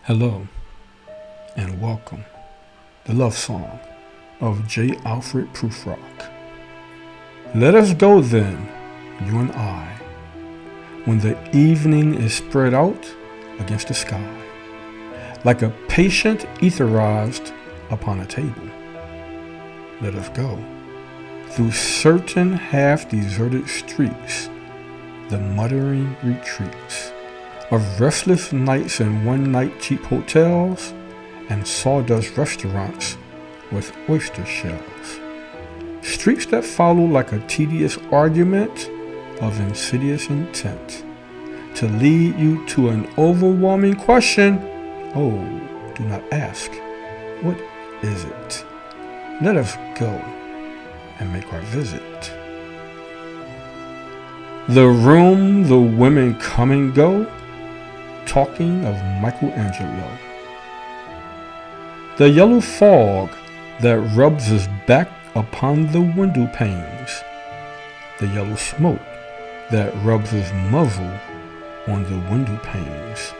Hello and welcome. The love song of J. Alfred Prufrock. Let us go then, you and I, when the evening is spread out against the sky, like a patient etherized upon a table. Let us go through certain half-deserted streets, the muttering retreats of restless nights in one-night cheap hotels and sawdust restaurants with oyster shells. Streets that follow like a tedious argument of insidious intent to lead you to an overwhelming question. Oh, do not ask, what is it? Let us go and make our visit. The room the women come and go, talking of Michelangelo. The yellow fog that rubs his back upon the window panes. The yellow smoke that rubs his muzzle on the window panes.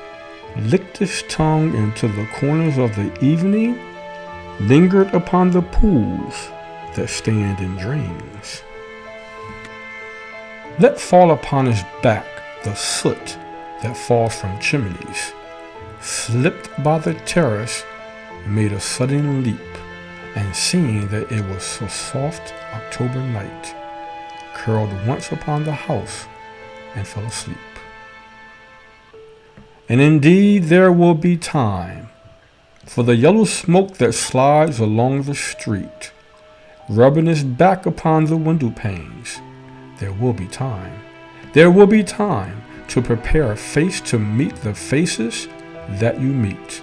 Licked his tongue into the corners of the evening, lingered upon the pools that stand in drains. Let fall upon his back the soot that falls from chimneys, slipped by the terrace, made a sudden leap, and seeing that it was so soft October night, curled once upon the house and fell asleep. And indeed there will be time for the yellow smoke that slides along the street, rubbing its back upon the window panes. There will be time. There will be time to prepare a face to meet the faces that you meet.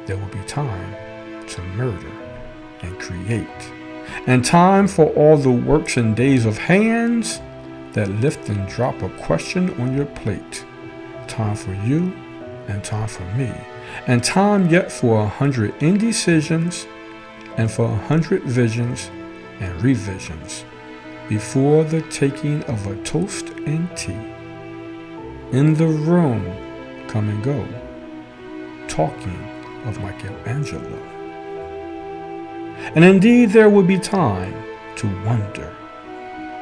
There will be time to murder and create, and time for all the works and days of hands that lift and drop a question on your plate. Time for you and time for me, and time yet for 100 indecisions and for 100 visions and revisions before the taking of a toast and tea. In the room, come and go, talking of Michelangelo. And indeed there will be time to wonder,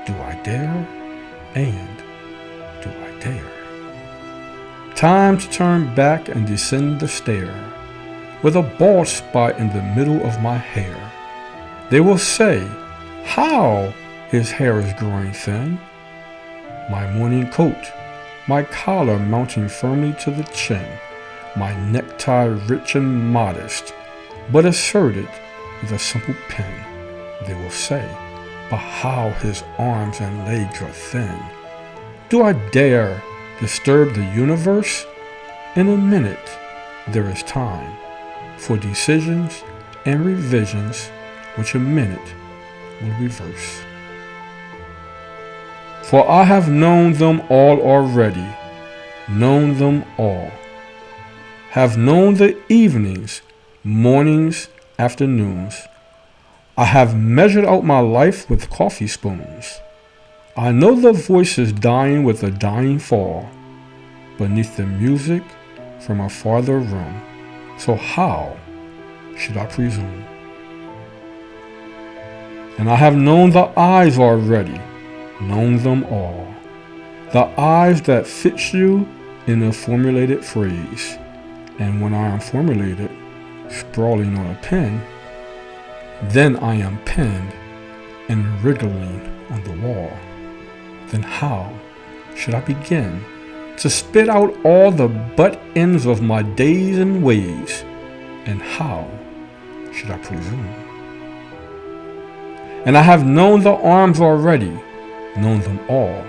do I dare and do I dare? Time to turn back and descend the stair with a bald spot in the middle of my hair. They will say, how his hair is growing thin. My morning coat, my collar mounting firmly to the chin, my necktie rich and modest, but asserted with a simple pin. They will say, but how his arms and legs are thin. Do I dare disturb the universe? In a minute, there is time for decisions and revisions, which a minute will reverse. For I have known them all already, known them all. Have known the evenings, mornings, afternoons. I have measured out my life with coffee spoons. I know the voices dying with a dying fall beneath the music from a farther room. So how should I presume? And I have known the eyes already, known them all. The eyes that fix you in a formulated phrase. And when I am formulated, sprawling on a pen, then I am penned and wriggling on the wall. Then how should I begin to spit out all the butt ends of my days and ways? And how should I presume? And I have known the arms already, known them all.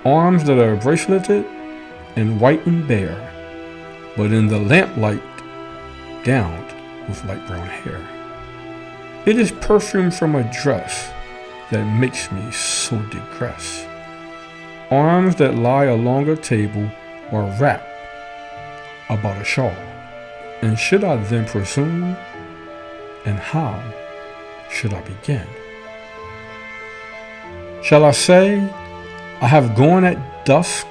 Arms that are braceleted and white and bare, but in the lamplight gowned with light brown hair. It is perfume from a dress that makes me so digress. Arms that lie along a table or wrap about a shawl. And should I then presume? And how should I begin? Shall I say I have gone at dusk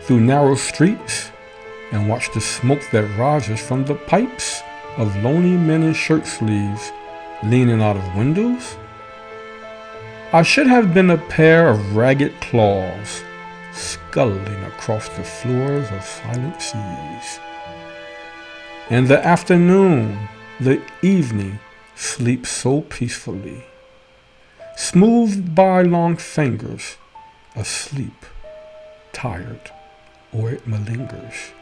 through narrow streets and watch the smoke that rises from the pipes of lonely men in shirt sleeves leaning out of windows? I should have been a pair of ragged claws scuttling across the floors of silent seas. In the afternoon, the evening sleeps so peacefully, smoothed by long fingers, asleep, tired, or it malingers,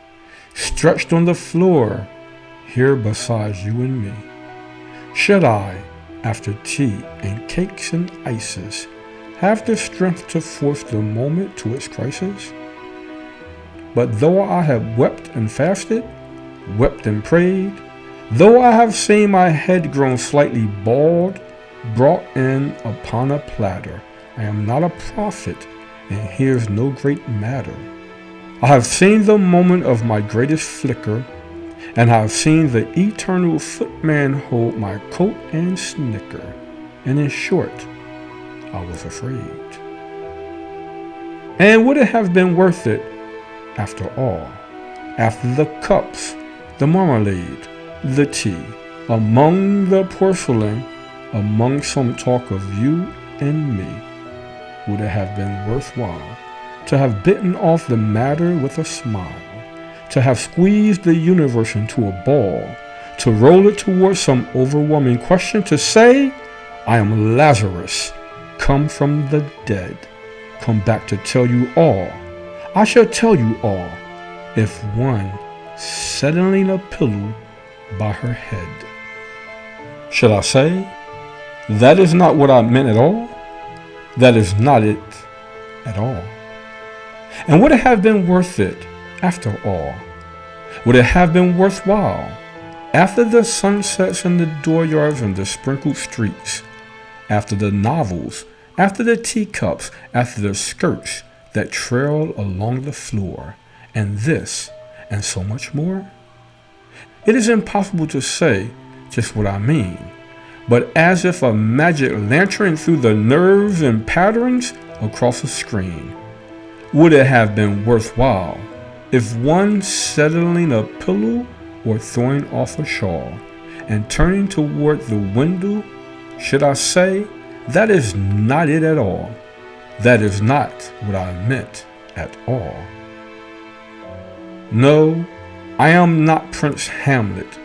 stretched on the floor here beside you and me. Should I, after tea and cakes and ices, have the strength to force the moment to its crisis? But though I have wept and fasted, wept and prayed, though I have seen my head grown slightly bald, brought in upon a platter, I am not a prophet, and here's no great matter. I have seen the moment of my greatest flicker, and I have seen the eternal footman hold my coat and snicker, and in short, I was afraid. And would it have been worth it, after all, after the cups, the marmalade, the tea, among the porcelain, among some talk of you and me, would it have been worthwhile to have bitten off the matter with a smile, to have squeezed the universe into a ball, to roll it towards some overwhelming question, to say, I am Lazarus, come from the dead, come back to tell you all. I shall tell you all, if one settling a pillow by her head. Should I say, that is not what I meant at all? That is not it at all. And would it have been worth it, after all? Would it have been worthwhile, after the sunsets and the dooryards and the sprinkled streets, after the novels, after the teacups, after the skirts that trail along the floor, and this, and so much more? It is impossible to say just what I mean, but as if a magic lantern through the nerves and patterns across a screen, would it have been worthwhile if one settling a pillow or throwing off a shawl and turning toward the window, should I say, that is not it at all. That is not what I meant at all. No, I am not Prince Hamlet,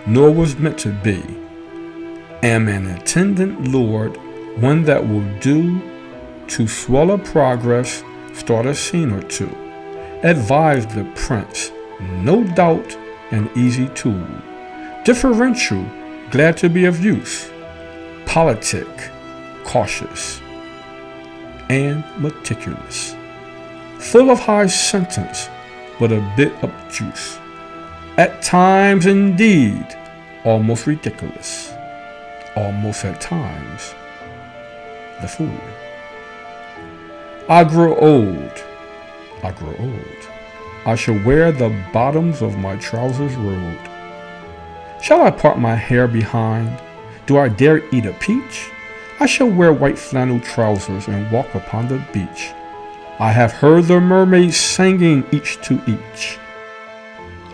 nor was meant to be. Am an attendant lord, one that will do to swell a progress, start a scene or two. Advise the prince, no doubt an easy tool. Differential, glad to be of use. Politic, cautious, and meticulous. Full of high sentence, but a bit obtuse. At times, indeed, almost ridiculous. Almost at times, the fool. I grow old. I shall wear the bottoms of my trousers rolled. Shall I part my hair behind? Do I dare eat a peach? I shall wear white flannel trousers and walk upon the beach. I have heard the mermaids singing each to each.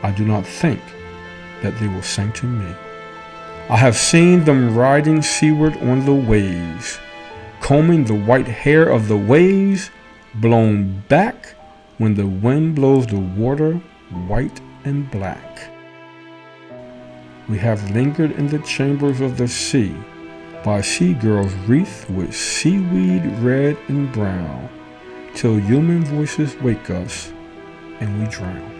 I do not think that they will sing to me. I have seen them riding seaward on the waves, combing the white hair of the waves, blown back when the wind blows the water white and black. We have lingered in the chambers of the sea, by sea girls wreathed with seaweed red and brown, till human voices wake us and we drown.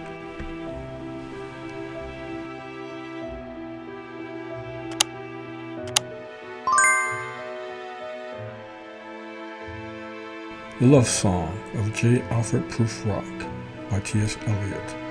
The Love Song of J. Alfred Prufrock by T.S. Eliot.